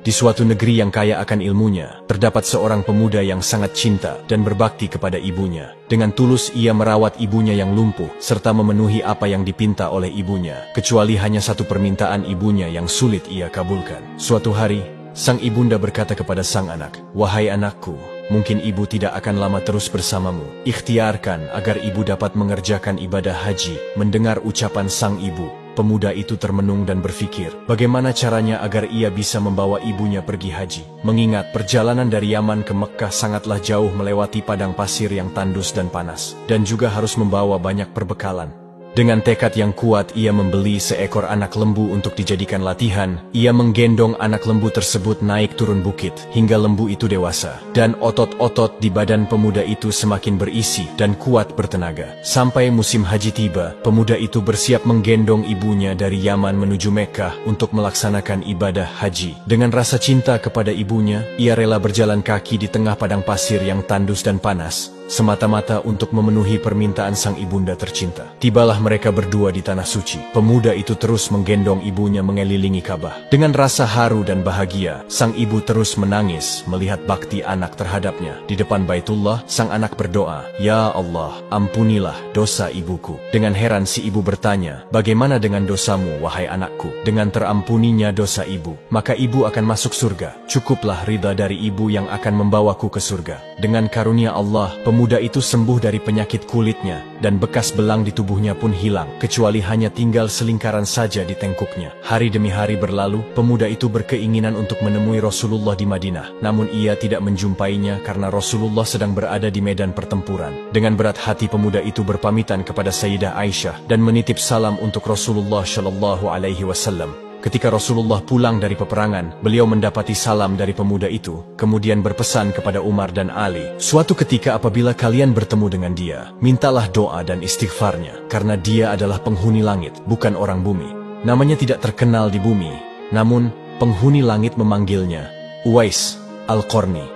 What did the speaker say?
Di suatu negeri yang kaya akan ilmunya, terdapat seorang pemuda yang sangat cinta dan berbakti kepada ibunya. Dengan tulus ia merawat ibunya yang lumpuh, serta memenuhi apa yang dipinta oleh ibunya, kecuali hanya satu permintaan ibunya yang sulit ia kabulkan. Suatu hari, sang ibunda berkata kepada sang anak, "Wahai anakku, mungkin ibu tidak akan lama terus bersamamu. Ikhtiarkan agar ibu dapat mengerjakan ibadah haji." Mendengar ucapan sang ibu, pemuda itu termenung dan berpikir, bagaimana caranya agar ia bisa membawa ibunya pergi haji. Mengingat perjalanan dari Yaman ke Mekkah sangatlah jauh melewati padang pasir yang tandus dan panas, dan juga harus membawa banyak perbekalan. Dengan tekad yang kuat, ia membeli seekor anak lembu untuk dijadikan latihan. Ia menggendong anak lembu tersebut naik turun bukit, hingga lembu itu dewasa. Dan otot-otot di badan pemuda itu semakin berisi dan kuat bertenaga. Sampai musim haji tiba, pemuda itu bersiap menggendong ibunya dari Yaman menuju Mekkah untuk melaksanakan ibadah haji. Dengan rasa cinta kepada ibunya, ia rela berjalan kaki di tengah padang pasir yang tandus dan panas, semata-mata untuk memenuhi permintaan sang ibunda tercinta. Tibalah mereka berdua di tanah suci. Pemuda itu terus menggendong ibunya mengelilingi Ka'bah. Dengan rasa haru dan bahagia, sang ibu terus menangis melihat bakti anak terhadapnya. Di depan Baitullah, sang anak berdoa, "Ya Allah, ampunilah dosa ibuku." Dengan heran si ibu bertanya, "Bagaimana dengan dosamu, wahai anakku?" "Dengan terampuninya dosa ibu, maka ibu akan masuk surga. Cukuplah ridha dari ibu yang akan membawaku ke surga." Dengan karunia Allah, pemuda itu sembuh dari penyakit kulitnya, dan bekas belang di tubuhnya pun hilang, kecuali hanya tinggal selingkaran saja di tengkuknya. Hari demi hari berlalu, pemuda itu berkeinginan untuk menemui Rasulullah di Madinah. Namun ia tidak menjumpainya karena Rasulullah sedang berada di medan pertempuran. Dengan berat hati pemuda itu berpamitan kepada Sayyidah Aisyah dan menitip salam untuk Rasulullah Shallallahu Alaihi Wasallam. Ketika Rasulullah pulang dari peperangan, beliau mendapati salam dari pemuda itu, kemudian berpesan kepada Umar dan Ali, "Suatu ketika apabila kalian bertemu dengan dia, mintalah doa dan istighfarnya, karena dia adalah penghuni langit, bukan orang bumi. Namanya tidak terkenal di bumi, namun penghuni langit memanggilnya Uwais Al-Qarni."